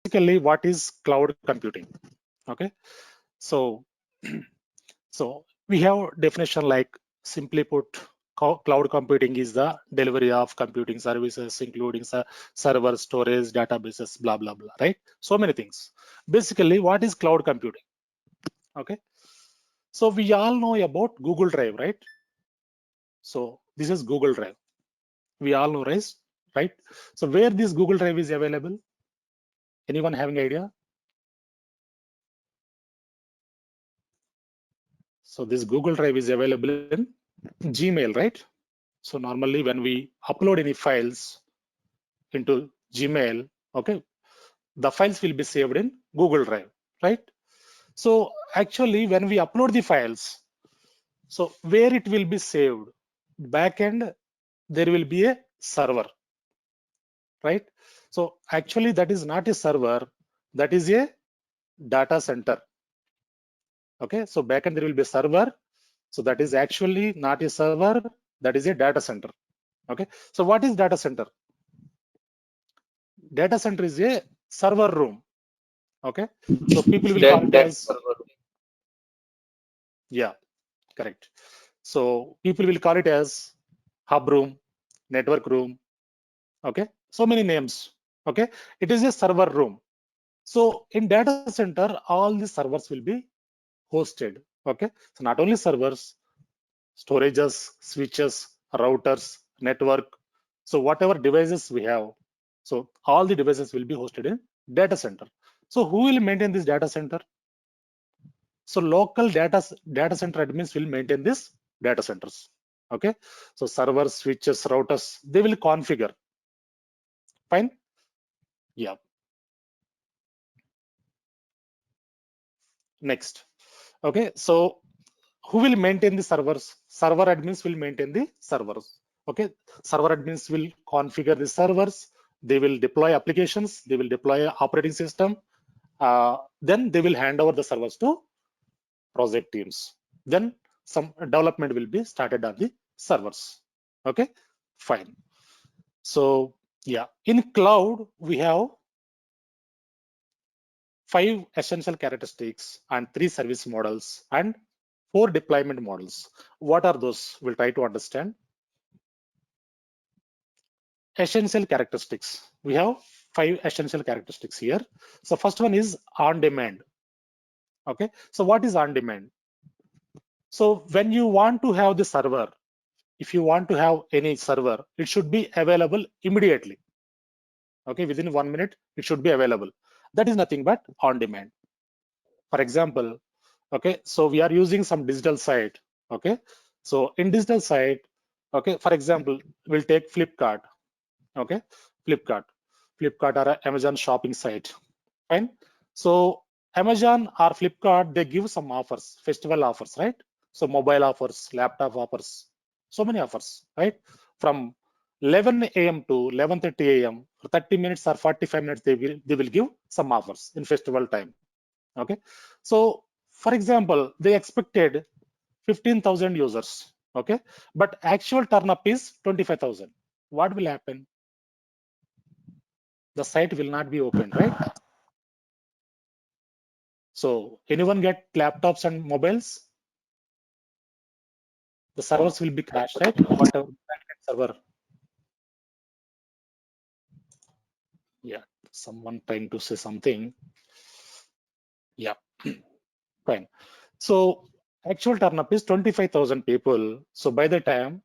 basically what is cloud computing? Okay, so so we have definition like, simply put, cloud computing is the delivery of computing services, including server, storage, databases, blah blah blah, right? So many things. Basically, what is cloud computing? Okay, so we all know about Google Drive, right? So this is Google Drive. We all know, right? So where this Google Drive is available? Anyone having idea? So this Google Drive is available in Gmail, right? So normally when we upload any files into Gmail, okay, the files will be saved in Google Drive, right? So actually when we upload the files, so where it will be saved? Backend, there will be a server, right? So actually that is not a server, that is a data center. Okay, so backend there will be a server. So that is actually not a server, that is a data center. Okay, so what is data center? Data center is a server room. Okay, so people will call it That as, server. yeah, correct. So people will call it as hub room, network room. Okay, so many names. Okay, it is a server room. So in data center, all the servers will be hosted. Okay, so not only servers, storages, switches, routers, network. So whatever devices we have, so all the devices will be hosted in data center. So who will maintain this data center? So local data center admins will maintain this data centers. Okay, so servers, switches, routers, they will configure. Fine. Yeah. Next. Okay, so who will maintain the servers? Server admins will maintain the servers. Okay, server admins will configure the servers. They will deploy applications. They will deploy operating system. Then they will hand over the servers to project teams. Then some development will be started on the servers. Okay, fine. So yeah, in cloud we have 5 essential characteristics and 3 service models and 4 deployment models. What are those? We'll try to understand. Essential characteristics. We have 5 essential characteristics here. So first one is on demand. Okay, so what is on demand? So when you want to have the server, if you want to have any server, it should be available immediately. Okay, within 1 minute, it should be available. That is nothing but on demand. For example, okay, so we are using some digital site. Okay, so in digital site, okay, for example, we'll take Flipkart. Okay, Flipkart or Amazon shopping site. Fine. So Amazon or Flipkart, they give some offers, festival offers, right? So mobile offers, laptop offers, so many offers, right? From 11 a.m. to 11:30 a.m. for 30 minutes or 45 minutes, they will give some offers in festival time. Okay, so for example, they expected 15,000 users. Okay, but actual turn up is 25,000. What will happen? The site will not be open, right? So anyone get laptops and mobiles? The servers will be crashed, right? Whatever server. Yeah, someone trying to say something. Yeah, fine. So actual turn up is 25,000 people. So by the time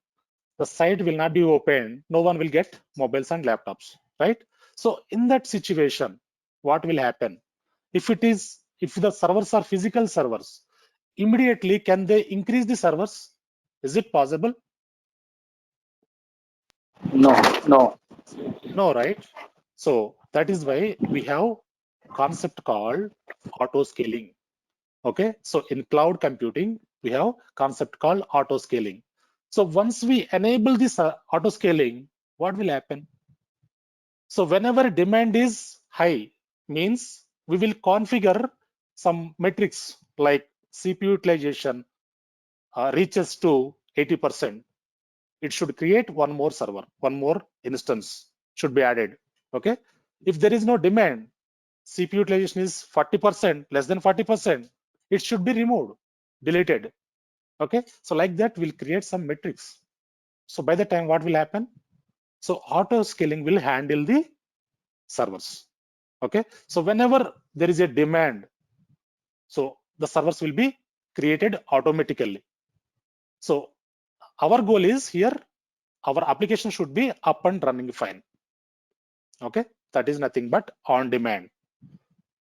the site will not be open, no one will get mobiles and laptops, right? So in that situation, what will happen? If the servers are physical servers, immediately can they increase the servers? Is it possible? No, no. No, right? So that is why we have concept called auto scaling. Okay, so in cloud computing, we have concept called auto scaling. So once we enable this auto scaling, what will happen? So whenever demand is high, means we will configure some metrics like CPU utilization reaches to 80%. It should create one more server, one more instance should be added. Okay, if there is no demand, CPU utilization is 40%, less than 40%, it should be removed, deleted. Okay, so like that we'll create some metrics. So by the time what will happen? So auto scaling will handle the servers. Okay, so whenever there is a demand, so the servers will be created automatically. So our goal is here, our application should be up and running fine. Okay, that is nothing but on demand.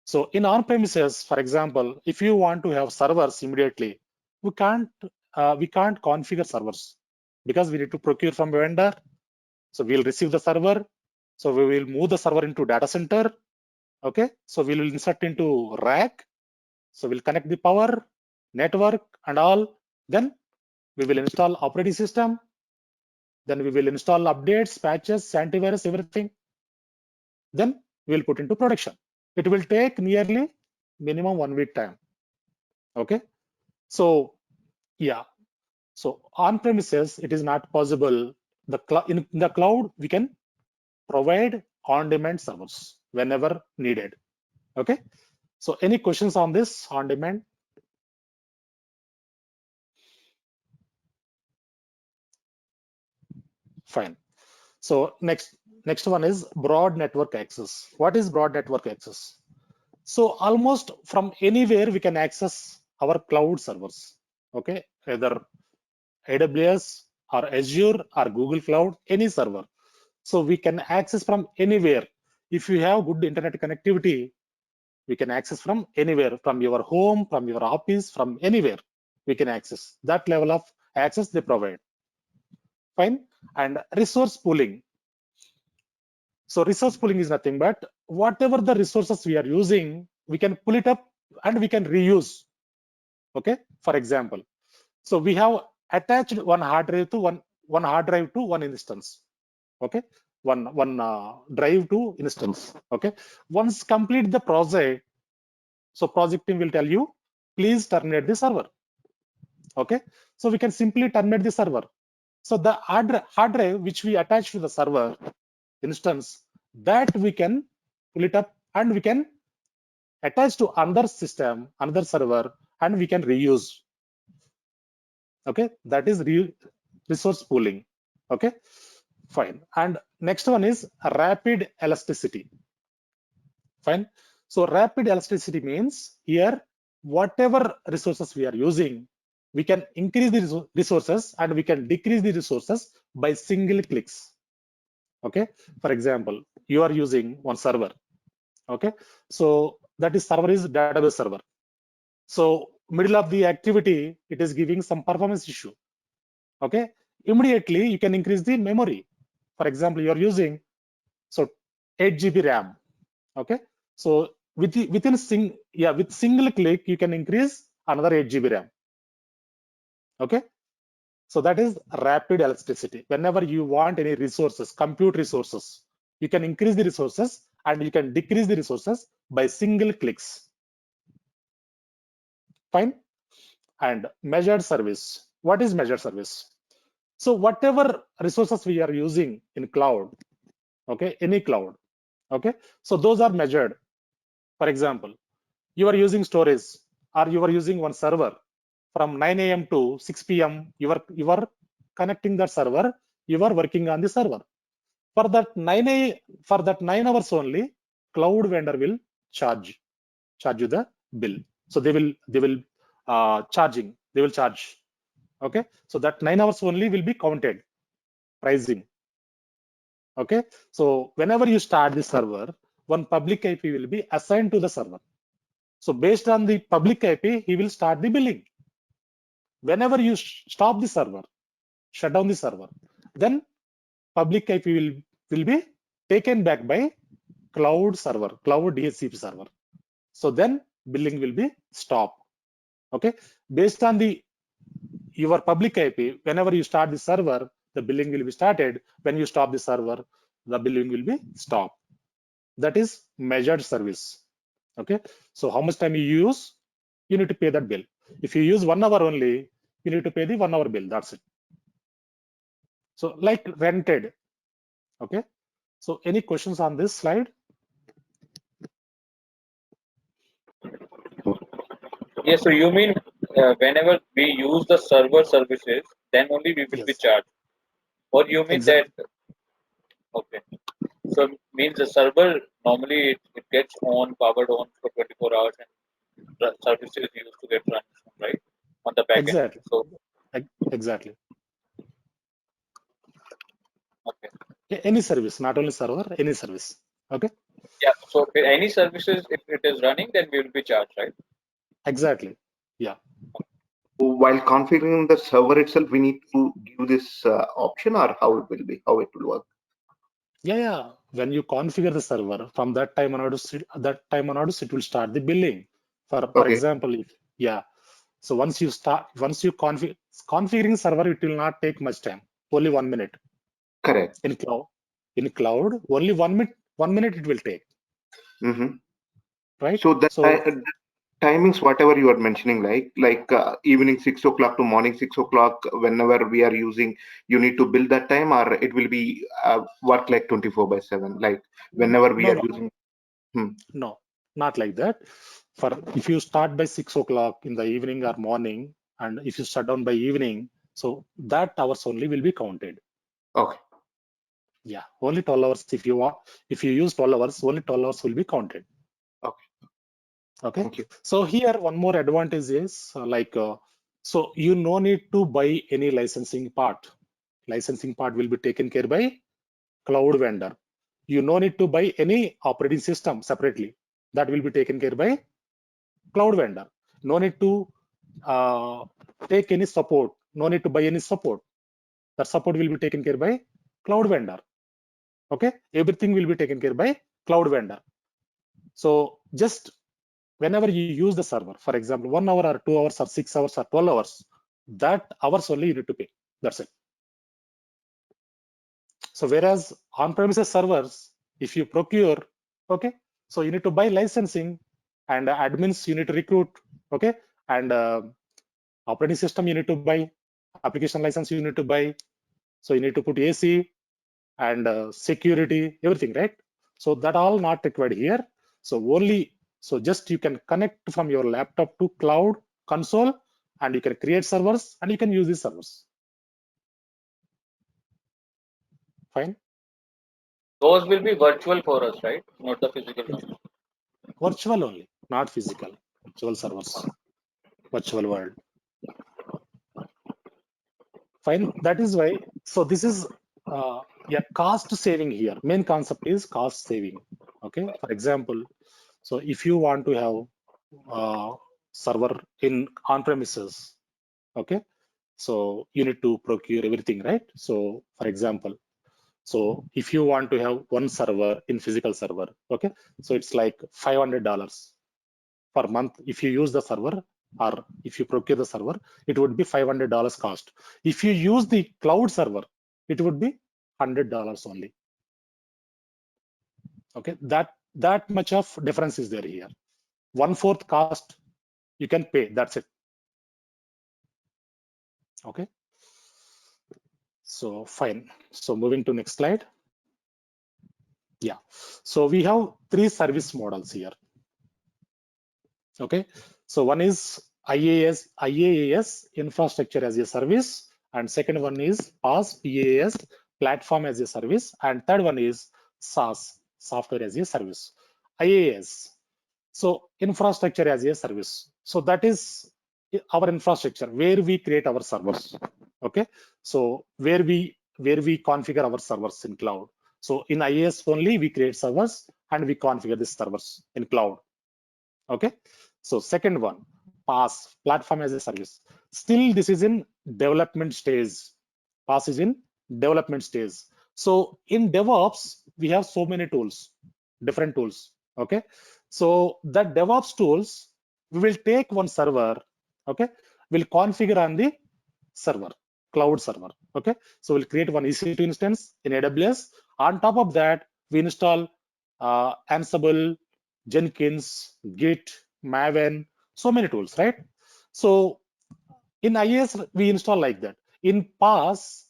So in on-premises, for example, if you want to have servers immediately, we can't configure servers because we need to procure from a vendor. So we'll receive the server. So we will move the server into data center. Okay, so we will insert into rack. So we'll connect the power, network, and all. Then we will install operating system. Then we will install updates, patches, antivirus, everything. Then we'll put into production. It will take nearly minimum 1 week time. Okay, so yeah, so on premises it is not possible. In the cloud we can provide on-demand servers whenever needed. Okay, so any questions on this on demand? Fine. So next one is broad network access. What is broad network access? So almost from anywhere we can access our cloud servers. Okay, either AWS or Azure or Google Cloud, any server. So we can access from anywhere. If you have good internet connectivity, we can access from anywhere, from your home, from your office, from anywhere we can access. That level of access they provide. Fine. And resource pooling. So resource pooling is nothing but whatever the resources we are using, we can pull it up and we can reuse. Okay. For example, so we have attached one hard drive to one instance. Okay, one drive to instance. Okay, once complete the project, so project team will tell you, please terminate the server. Okay, so we can simply terminate the server. So the hard drive which we attach to the server instance, that we can pull it up and we can attach to another system, another server, and we can reuse. Okay, that is resource pooling. Okay, fine. And next one is rapid elasticity. Fine. So rapid elasticity means here whatever resources we are using, we can increase the resources and we can decrease the resources by single clicks. Okay, for example, you are using one server. Okay, so that is server is database server. So middle of the activity, it is giving some performance issue. Okay, immediately you can increase the memory. For example, you are using so 8 GB RAM. Okay, so with single click you can increase another 8 GB RAM. Okay, so that is rapid elasticity. Whenever you want any resources, compute resources, you can increase the resources and you can decrease the resources by single clicks. Fine. And measured service. What is measured service? So whatever resources we are using in cloud, okay, any cloud, okay, so those are measured. For example, you are using storage or you are using one server from 9 a.m. to 6 p.m. You are connecting that server, you are working on the server. For that 9 hours only, cloud vendor will charge you the bill. So they will charge. Okay, so that 9 hours only will be counted pricing. Okay, so whenever you start the server, one public IP will be assigned to the server. So based on the public IP, he will start the billing. Whenever you stop the server, shut down the server, then public IP will be taken back by cloud server, cloud DHCP server. So then billing will be stopped. Okay, based on your public IP, whenever you start the server, the billing will be started. When you stop the server, the billing will be stopped. That is measured service. Okay, so how much time you use, you need to pay that bill. If you use 1 hour only, you need to pay the 1 hour bill. That's it. So like rented. Okay, so any questions on this slide? Yes, so you mean whenever we use the server services, then only we will be Yes, charged, or you mean that exactly. okay? So means the server normally it gets on powered on for 24 hours and services used to get run, right, on the back end. Exactly. So Exactly. okay, Any service, not only server, any service. Okay. yeah. So with any services, if it is running, then we will be charged, right? Exactly. Yeah. While configuring the server itself, we need to give this option, or how it will be, how it will work. Yeah. When you configure the server, from that time onwards, it will start the billing. For Okay, example, if yeah. So once you configuring server, it will not take much time. Only 1 minute. correct. In cloud, only 1 minute. 1 minute it will take, Hmm. right? So So the timings, whatever you are mentioning, like evening 6 o'clock to morning 6 o'clock, whenever we are using, you need to build that time, or it will be work like 24/7, like whenever we no, are no, using. Hmm. no, not like that. For if you start by 6 o'clock in the evening or morning, and if you shut down by evening, so that hours only will be counted. Okay. Yeah, only 12 hours. If you use 12 hours, only 12 hours will be counted. Okay. Okay. Thank you. So here one more advantage is so you no need to buy any licensing part. Licensing part will be taken care by cloud vendor. You no need to buy any operating system separately. That will be taken care by cloud vendor. No need to take any support. No need to buy any support. That support will be taken care by cloud vendor. Okay, everything will be taken care by cloud vendor. So just whenever you use the server, for example, 1 hour or 2 hours or 6 hours or 12 hours, that hours only you need to pay. That's it. So whereas on-premises servers, if you procure, okay, so you need to buy licensing, and admins you need to recruit, okay, and operating system you need to buy, application license you need to buy, so you need to put AC and security, everything, right? So that all not required here. So just you can connect from your laptop to cloud console, and you can create servers and you can use these servers. Fine. Those will be virtual for us, right? Not the physical Ex- ones. Virtual only, not physical. Virtual servers, virtual world. Fine. That is why. So this is a cost saving here. Main concept is cost saving. Okay. For example, so if you want to have server in on-premises, okay, so you need to procure everything, right? So for example, so if you want to have one server in physical server, okay, so it's like $500 per month. If you use the server, or if you procure the server, it would be $500 cost. If you use the cloud server, it would be $100 only. Okay, that much of difference is there here. 1/4 cost you can pay. That's it. Okay. So fine. So moving to next slide. Yeah. So we have 3 service models here. Okay. So one is IaaS, infrastructure as a service, and second one is PaaS, platform as a service, and third one is SaaS, software as a service. IaaS, so infrastructure as a service. So that is our infrastructure where we create our servers. Okay. So where we configure our servers in cloud. So in IaaS only we create servers and we configure these servers in cloud. Okay. So second one, PaaS, platform as a service. Still this is in development stage. PaaS is in development stage. So in DevOps we have so many tools, different tools. Okay. So that DevOps tools, we will take one server, okay, we'll configure on the server, cloud server. Okay. So we'll create one EC2 instance in AWS. On top of that, we install Ansible, Jenkins, Git, Maven, so many tools, right? So in IaaS, we install like that. In PaaS,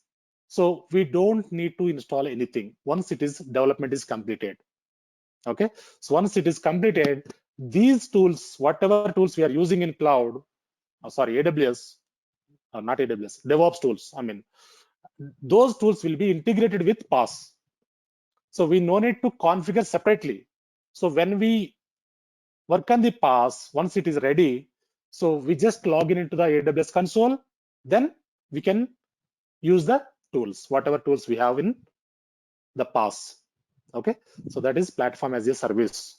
so we don't need to install anything once it is development is completed. Okay. So once it is completed, these tools, whatever tools we are using in cloud, AWS, not AWS, DevOps tools, I mean, those tools will be integrated with PaaS. So we no need to configure separately. So when we work on the PaaS, once it is ready, so we just log in into the AWS console, then we can use the tools, whatever tools we have in the PaaS. Okay, so that is platform as a service.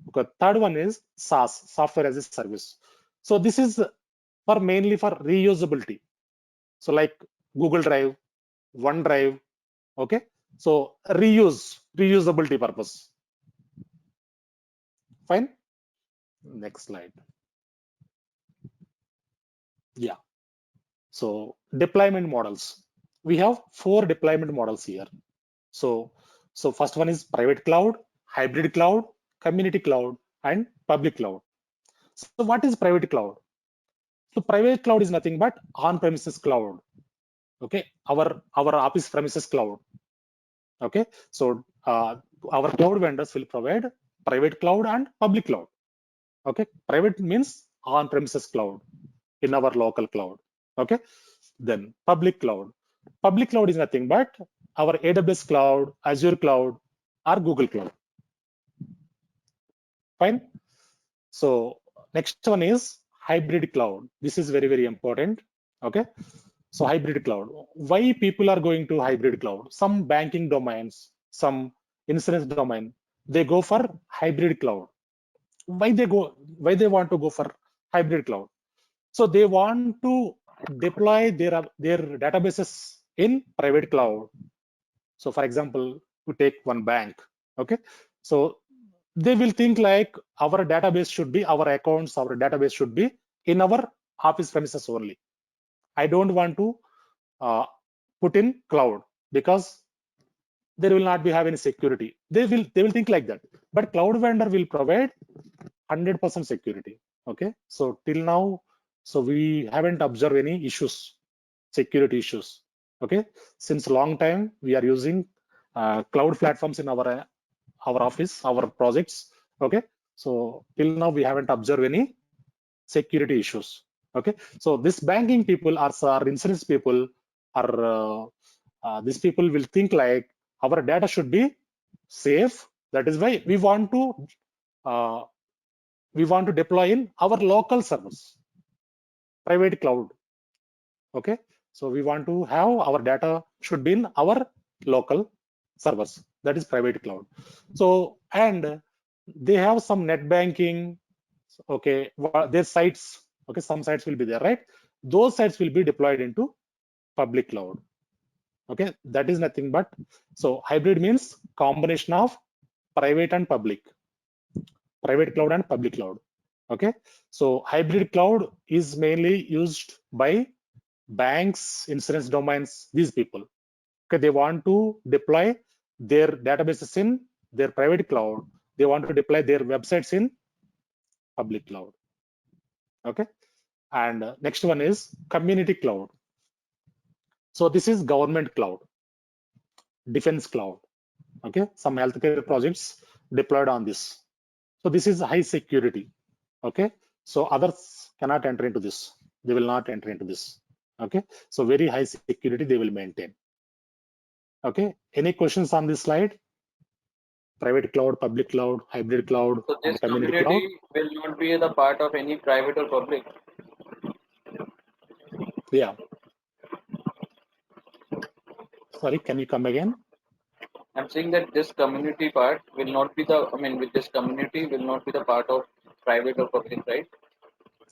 Okay, third one is SaaS, software as a service. So this is mainly for reusability. So like Google Drive, OneDrive, okay. So reusability purpose. Fine. Next slide. Yeah. So deployment models. We have 4 deployment models here. So first one is private cloud, hybrid cloud, community cloud, and public cloud. So what is private cloud? So private cloud is nothing but on-premises cloud. Okay, our office premises cloud. Okay, so our cloud vendors will provide private cloud and public cloud. Okay, private means on-premises cloud in our local cloud. Okay, then public cloud. Public cloud is nothing but our AWS cloud, Azure cloud, or Google cloud. Fine. So next one is hybrid cloud. This is very, very important. Okay. So hybrid cloud. Why people are going to hybrid cloud? Some banking domains, some insurance domain, they go for hybrid cloud. Why they want to go for hybrid cloud? So they want to deploy their databases in private cloud. So for example, to take one bank, okay, so they will think like our database should be, our accounts, our database should be in our office premises only. I don't want to put in cloud because there will not be have any security. They will think like that. But cloud vendor will provide 100% security. Okay, so till now, so we haven't observed any issues, security issues. Okay, since a long time we are using cloud platforms in our office, our projects. Okay, so till now we haven't observed any security issues. Okay, so this banking people or insurance people are these people will think like our data should be safe. That is why we want to deploy in our local servers, private cloud. Okay, so we want to have our data should be in our local servers, that is private cloud. So and they have some net banking, okay, their sites, okay, some sites will be there, right? Those sites will be deployed into public cloud. Okay, that is nothing but, so hybrid means combination of private and public, private cloud and public cloud. Okay, so hybrid cloud is mainly used by banks, insurance domains, these people. Okay, they want to deploy their databases in their private cloud. They want to deploy their websites in public cloud. Okay, and next one is community cloud. So this is government cloud, defense cloud. Okay, some healthcare projects deployed on this. So this is high security. Okay, so others cannot enter into this. They will not enter into this. Okay, so very high security they will maintain. Okay, any questions on this slide? Private cloud, public cloud, hybrid cloud, So and this community community cloud. will not be the part of any private or public. Yeah. Sorry, can you come again? I'm saying that this community part will not be the, I mean, with this community will not be the part of private or public, right?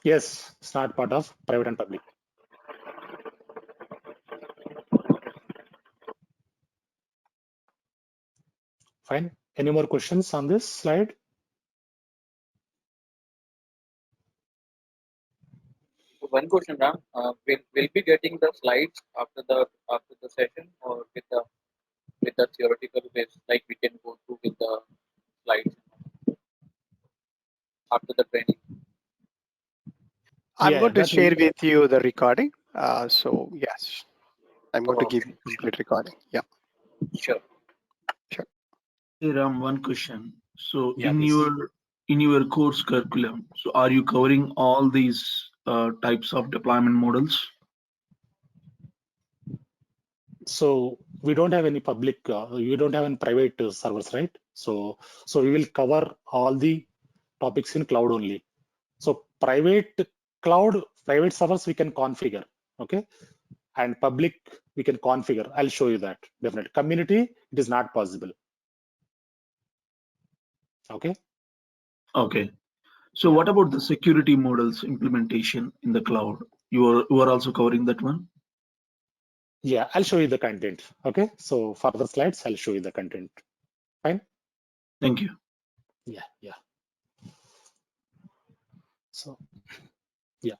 Yes, it's not part of private and public. Fine. Any more questions on this slide? One question, Ram. Will be getting the slides after the session, or with the theoretical base, like we can go through with the slides after the training. I'm Yeah, going to that share will. with you the recording. So yes, I'm going to Okay. give you complete recording. Yeah. Sure. Hey Ram, one question. So Yeah, in please. your in your course curriculum, so are you covering all these types of deployment models? So we don't have any public, we don't have any private servers, right? So we will cover all the topics in cloud only. So private servers we can configure, okay? And public we can configure. I'll show you that definitely. Community, it is not possible. Okay. Okay. So Yeah. what about the security models implementation in the cloud? You are also covering that one? Yeah, I'll show you the content. Okay. So further slides, I'll show you the content. Fine. Thank you. Yeah. So yeah.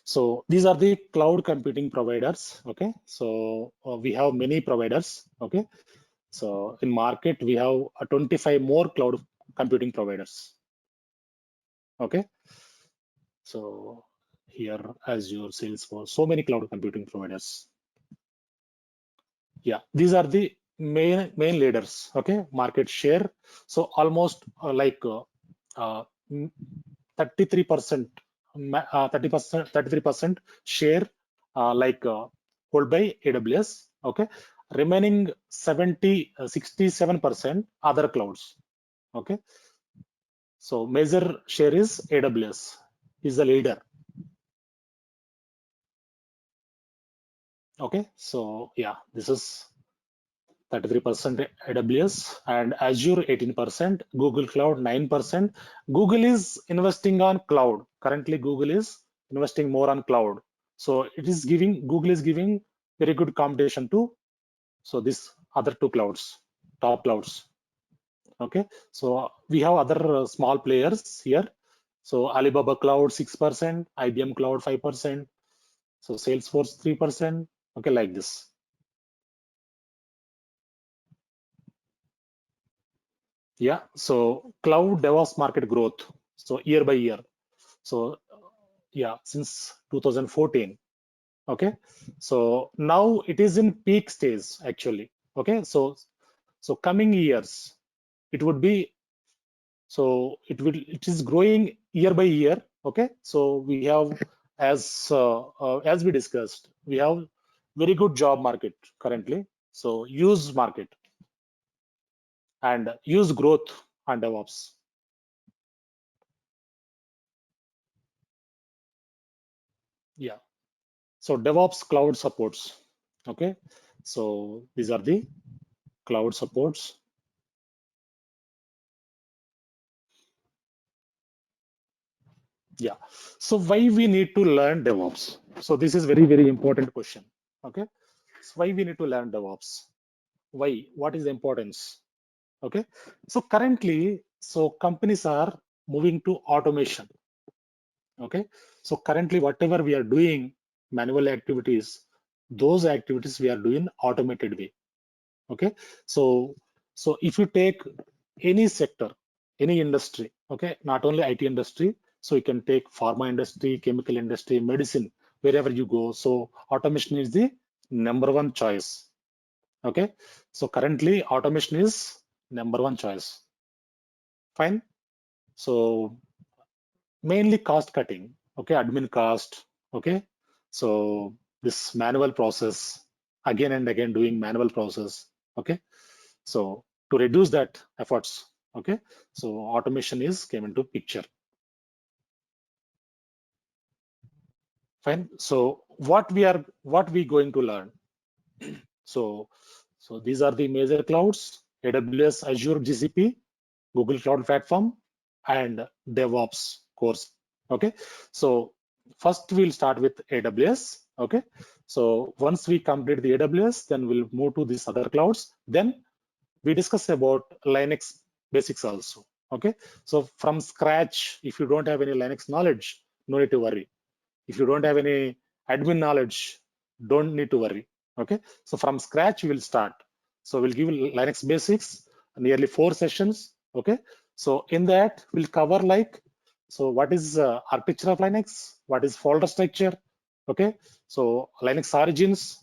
So these are the cloud computing providers. Okay. So we have many providers. Okay. So in market, we have 25 more cloud computing providers. Okay. So here Azure, Salesforce, so many cloud computing providers. Yeah, these are the main leaders. Okay, market share. So almost 33%, 33% share hold by AWS. Okay, remaining 67% other clouds. Okay, so major share is AWS is the leader. Okay, so yeah, this is 33% AWS and Azure 18%, Google Cloud 9%. Google is investing on cloud. Currently, Google is investing more on cloud. So Google is giving very good competition to this other two clouds, top clouds. Okay, so we have other small players here. So Alibaba Cloud 6%, IBM Cloud 5%, so Salesforce 3%. Okay, like this. Yeah, so cloud DevOps market growth. So year by year. So yeah, since 2014. Okay, so now it is in peak stage actually. Okay, so coming years, it would be it is growing year by year. Okay, so we have as we discussed, we have very good job market currently. So use market and use growth on DevOps. Yeah. So DevOps cloud supports. Okay. So these are the cloud supports. Yeah. So why we need to learn DevOps? So this is very, very important question. Okay. So why we need to learn DevOps? Why? What is the importance? Okay. So currently, so companies are moving to automation. Okay. So currently, whatever we are doing, manual activities, those activities we are doing automated way. Okay, so if you take any sector, any industry, okay, not only IT industry, so you can take pharma industry, chemical industry, medicine, wherever you go. So automation is the number one choice. Okay, so currently automation is number one choice. Fine. So mainly cost cutting. Okay, admin cost. Okay, so this manual process, again and again doing manual process. Okay, so to reduce that efforts. Okay, so automation is came into picture. Fine. So what we going to learn? So these are the major clouds: AWS, Azure, GCP, Google Cloud Platform, and DevOps course. Okay, so first we'll start with AWS. Okay, so once we complete the AWS, then we'll move to these other clouds. Then we discuss about Linux basics also. Okay, so from scratch, if you don't have any Linux knowledge, no need to worry. If you don't have any admin knowledge, don't need to worry. Okay, so from scratch we will start. So we'll give Linux basics, nearly 4 sessions. Okay, so in that we'll cover so what is architecture of Linux, what is folder structure. Okay, so Linux origins.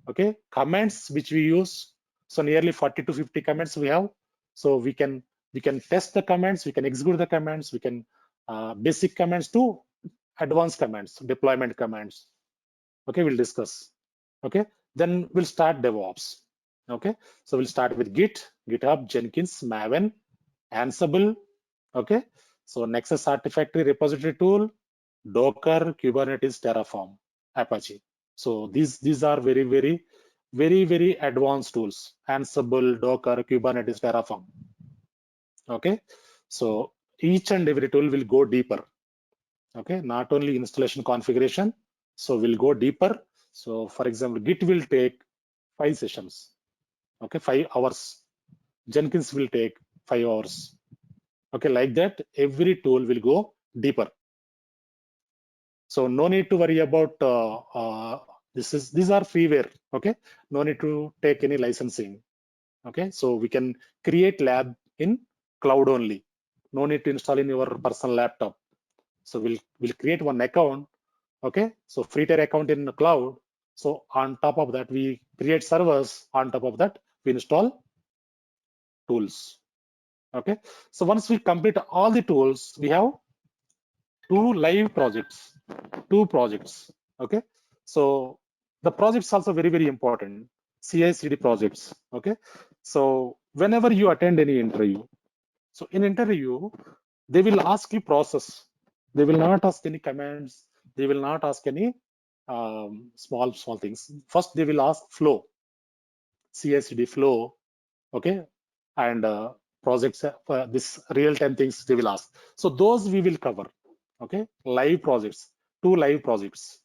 Okay, commands which we use. So nearly 40 to 50 commands we have. So we can We can test the commands, we can execute the commands, we can basic commands to advanced commands, deployment commands. Okay, we'll discuss. Okay, then we'll start DevOps. Okay, so we'll start with Git, GitHub, Jenkins, Maven, Ansible. Okay, so Nexus Artifactory repository tool, Docker, Kubernetes, Terraform, Apache. So these are very advanced tools. Ansible, Docker, Kubernetes, Terraform. Okay, so each and every tool will go deeper. Okay, not only installation configuration, so we'll go deeper. So for example, Git will take 5 sessions. Okay, 5 hours. Jenkins will take 5 hours. Okay, like that, every tool will go deeper. So no need to worry about these are freeware. Okay, no need to take any licensing. Okay, so we can create lab in cloud only. No need to install in your personal laptop. So we'll create one account. Okay, so free tier account in the cloud. So on top of that, we create servers. On top of that, we install tools. Okay, so once we complete all the tools, we have 2 live projects, 2 projects. Okay, so the projects also very important. CI/CD projects. Okay, so whenever you attend any interview, so in interview, they will ask you process. They will not ask any commands. They will not ask any small things. First, they will ask flow, CI/CD flow. Okay, and projects, this real-time things they will ask. So those we will cover. Okay, live projects, 2 live projects.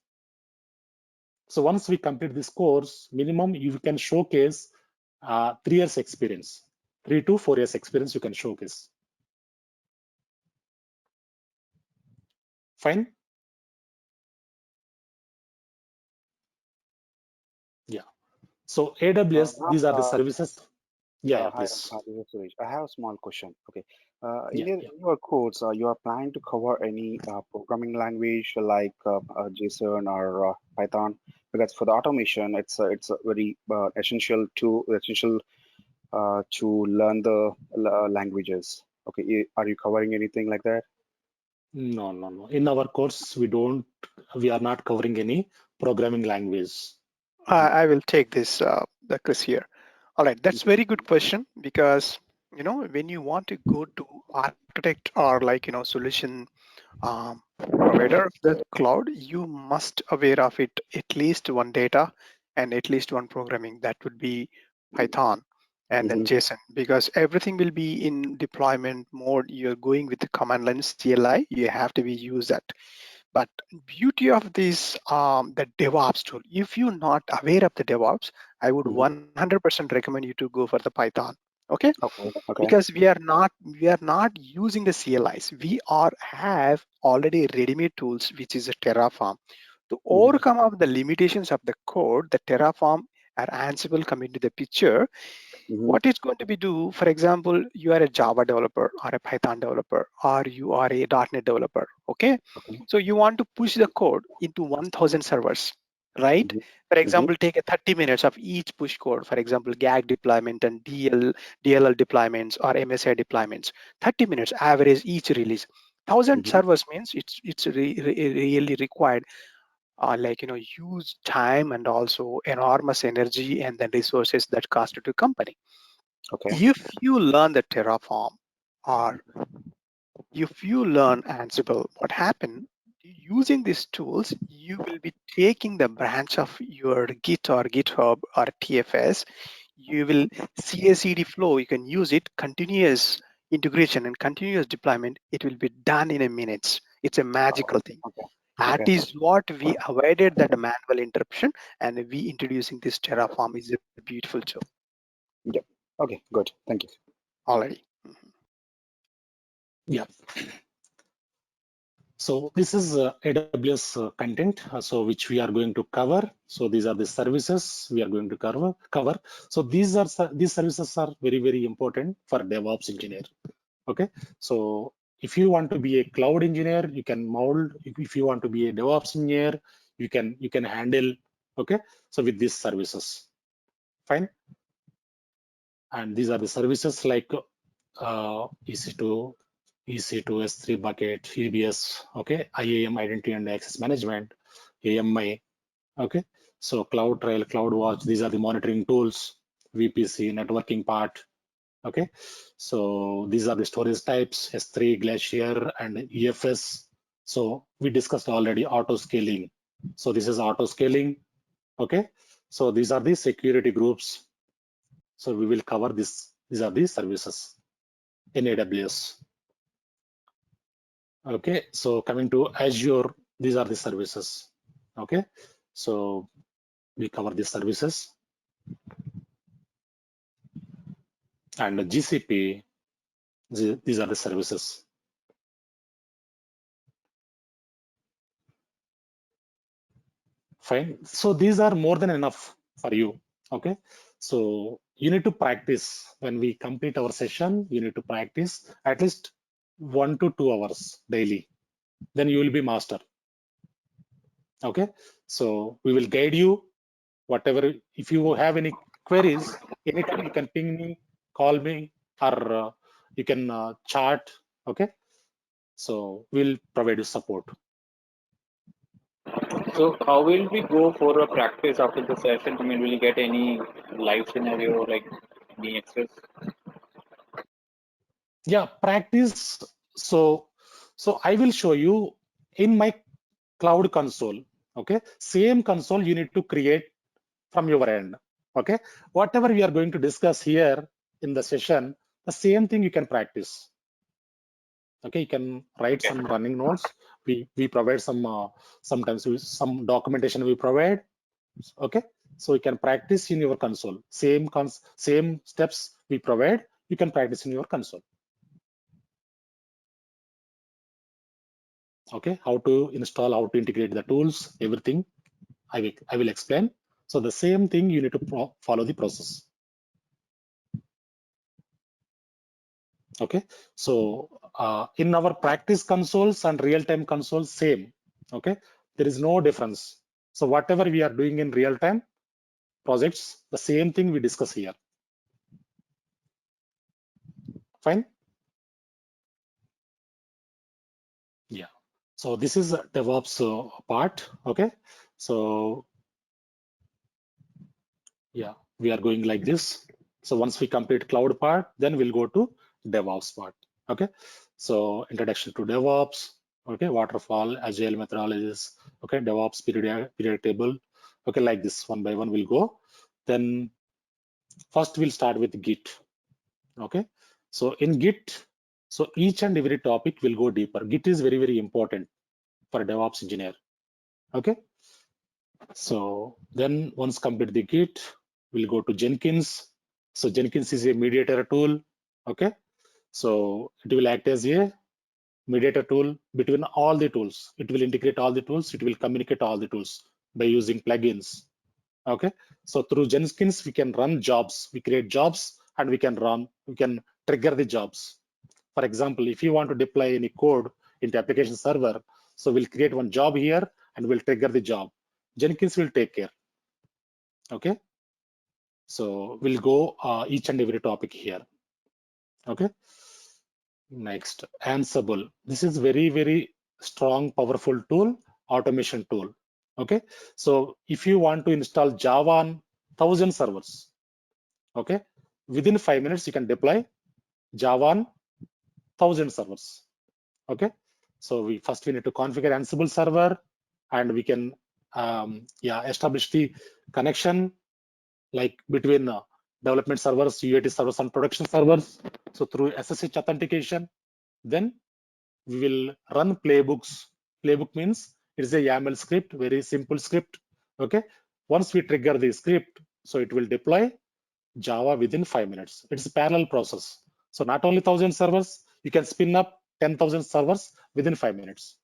So once we complete this course, minimum you can showcase 3 years experience, 3 to 4 years experience you can showcase. Fine. Yeah. So AWS, these are the services. Yeah, Hi, please. this is Suresh. I have a small question. Okay. Yeah, In your course, you are planning to cover any programming language like JSON or Python? Because for the automation, it's a very essential to learn the languages. Okay. Are you covering anything like that? No. In our course, we are not covering any programming language. I will take this, Chris here. All right, that's very good question, because when you want to go to architect or solution provider of the cloud, you must aware of it, at least one data and at least one programming. That would be Python and then JSON, because everything will be in deployment mode. You're going with the command line CLI, you have to be use that. But beauty of this the DevOps tool, if you're not aware of the DevOps, I would 100% recommend you to go for the Python. Okay. Because we are not using the CLIs. We have already ready-made tools, which is a Terraform. To overcome of the limitations of the code, the Terraform or Ansible come into the picture. What it's going to be do, for example, you are a Java developer or a Python developer, or you are a .NET developer. Okay. So you want to push the code into 1000 servers, right? For example, take a 30 minutes of each push code. For example, GAG deployment and DLL deployments or MSI deployments. 30 minutes average each release. 1000 servers means it's really required huge time and also enormous energy and then resources that cost to company. If you learn the Terraform or if you learn Ansible, what happened? Using these tools, you will be taking the branch of your Git or GitHub or TFS. You will CI/CD flow. You can use it, continuous integration and continuous deployment. It will be done in a minute. It's a magical thing. That is what we avoided, that manual interruption, and we introducing this Terraform is a beautiful tool. Yep. Okay, good. Thank you. Already. Yeah. So this is AWS content, so which we are going to cover. So these are the services we are going to cover. So these services are very important for DevOps engineer. Okay. So if you want to be a cloud engineer, you can mold. If you want to be a DevOps engineer, you can handle. Okay. So with these services, fine. And these are the services like EC2, S3 bucket, EBS, okay, IAM, Identity and Access Management, AMI, okay. So CloudTrail, CloudWatch, these are the monitoring tools, VPC, networking part, okay. So these are the storage types, S3, Glacier, and EFS. So we discussed already auto scaling. So this is auto scaling, okay. So these are the security groups. So we will cover this. These are the services in AWS. Okay, so coming to Azure, these are the services. Okay, so we cover these services. And GCP, these are the services. Fine. So these are more than enough for you. Okay, so you need to practice. When we complete our session, you need to practice at least 1 to 2 hours daily. Then you will be master. Okay, so we will guide you. Whatever, if you have any queries, anytime you can ping me, call me, or you can chat. Okay, so we'll provide you support. So how will we go for a practice after the session? I mean, will you get any live scenario like any access? Yeah, practice. So I will show you in my cloud console. Okay, same console you need to create from your end. Okay, whatever we are going to discuss here in the session, the same thing you can practice. Okay, you can write some running notes. We provide some sometimes some documentation we provide. Okay, so you can practice in your console. Same steps we provide, you can practice in your console. Okay, how to install, how to integrate the tools, everything I will explain. So the same thing you need to follow the process. Okay, so in our practice consoles and real-time consoles, same. Okay, there is no difference. So whatever we are doing in real-time projects, the same thing we discuss here. Fine. Yeah. So this is DevOps part. Okay. So yeah, we are going like this. So once we complete cloud part, then we'll go to DevOps part. Okay. So introduction to DevOps. Okay. Waterfall, agile methodologies. Okay. DevOps periodic table. Okay. Like this, one by one we'll go. Then first we'll start with Git. Okay. So in Git, so each and every topic will go deeper. Git is very, very important for a DevOps engineer. Okay. So then once complete the Git, we'll go to Jenkins. So Jenkins is a mediator tool. Okay. So it will act as a mediator tool between all the tools. It will integrate all the tools. It will communicate all the tools by using plugins. Okay. So through Jenkins, we can run jobs. We create jobs and we can trigger the jobs. For example, if you want to deploy any code into application server, so we'll create one job here and we'll trigger the job. Jenkins will take care. Okay. So we'll go each and every topic here. Okay. Next, Ansible. This is very, very strong, powerful tool, automation tool. Okay. So if you want to install Java on 1,000 servers, okay, within 5 minutes, you can deploy Java on 1,000 servers. Okay. So we need to configure Ansible server and we can establish the connection like between development servers, UAT servers, and production servers. So through SSH authentication, then we will run playbooks. Playbook means it is a YAML script, very simple script. Okay. Once we trigger the script, so it will deploy Java within 5 minutes. It's a parallel process. So not only 1,000 servers, you can spin up 10,000 servers within 5 minutes.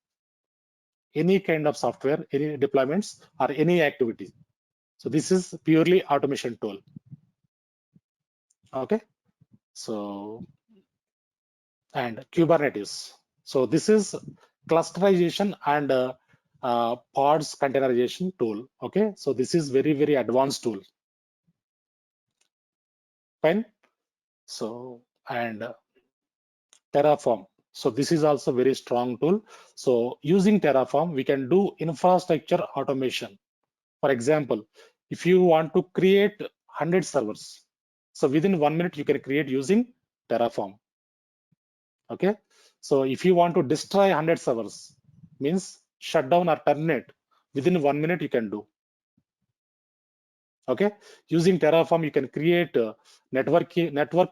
Any kind of software, any deployments, or any activity. So this is purely automation tool. Okay. So, and Kubernetes. So this is clusterization and pods containerization tool. Okay. So this is very, very advanced tool. Fine. So, and Terraform. So this is also very strong tool. So using Terraform, we can do infrastructure automation. For example, if you want to create 100 servers, so within 1 minute you can create using Terraform. Okay. So if you want to destroy 100 servers, means shut down or terminate, within 1 minute you can do. Okay. Using Terraform, you can create network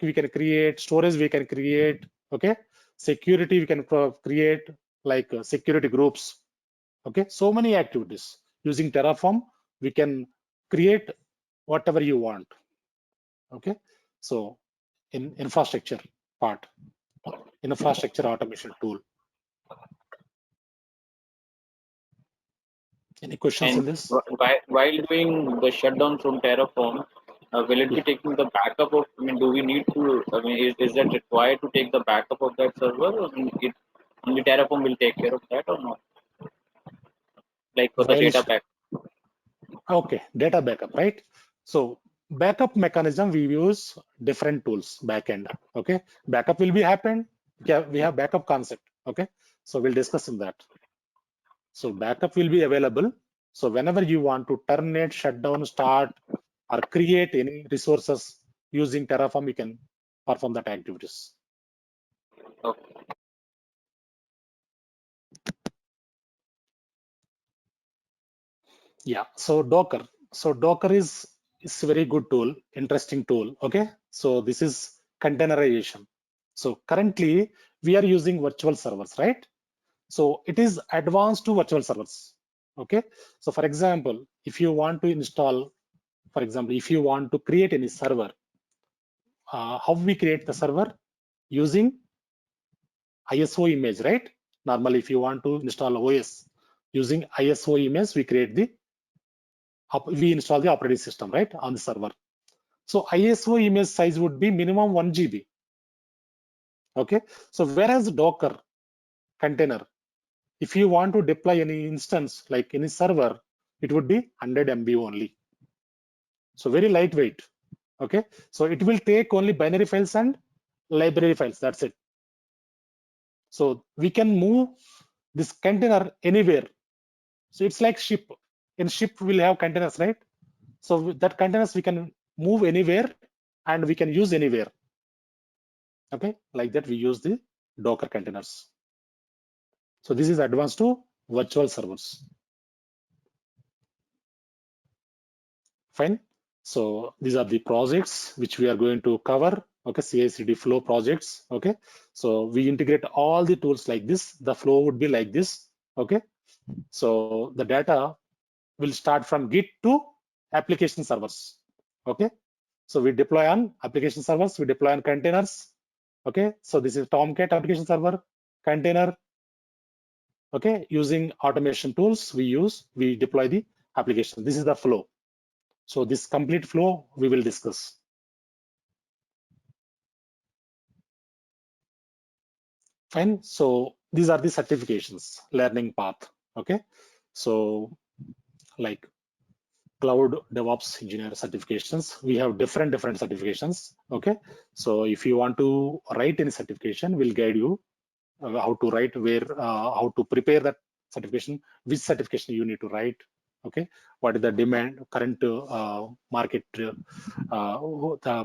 we can create, storage we can create. Okay. Security we can create, like security groups. Okay. So many activities. Using Terraform, we can create whatever you want. Okay. So in infrastructure part, infrastructure automation tool. Any questions in And this? while doing the shutdown from Terraform, will it be Yeah. taking the backup of? I mean, do we need to? I mean, is that required to take the backup of that server? Or only Terraform will take care of that, or not? Like for the While data back. okay, data backup, right? So backup mechanism, we use different tools backend. Okay, backup will be happen. We have backup concept. Okay, so we'll discuss in that. So backup will be available. So whenever you want to terminate, shut down, start, or create any resources using Terraform, you can perform that activities. Okay. Yeah. So Docker. So Docker is a very good tool, interesting tool. Okay. So this is containerization. So currently we are using virtual servers, right? So it is advanced to virtual servers. Okay. So for example, if you want to install, for example, if you want to create any server, how we create the server? Using ISO image, right? Normally, if you want to install OS using ISO image, we install the operating system, right, on the server. So ISO image size would be minimum 1 GB. Okay. So whereas Docker container, if you want to deploy any instance like any server, it would be 100 MB only. So very lightweight. Okay. So it will take only binary files and library files. That's it. So we can move this container anywhere. So it's like ship. In ship we'll have containers, right? So with that containers we can move anywhere and we can use anywhere. Okay, like that we use the Docker containers. So this is advanced to virtual servers. Fine. So these are the projects which we are going to cover. Okay, CI/CD flow projects. Okay, so we integrate all the tools like this. The flow would be like this. Okay, so the data will start from Git to application servers. Okay, so we deploy on application servers, we deploy on containers. Okay, so this is Tomcat application server container. Okay, using automation tools we deploy the application. This is the flow. So this complete flow we will discuss. Fine. So these are the certifications, learning path. Okay, so like cloud DevOps engineer certifications, we have different certifications. Okay, so if you want to write any certification, we'll guide you how to write, where how to prepare that certification, which certification you need to write. Okay, what is the demand, current market, the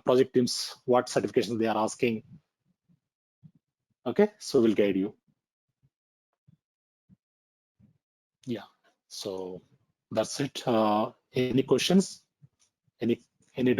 project teams, what certifications they are asking. Okay, so we'll guide you. Yeah, so that's it. Any questions? Any doubt?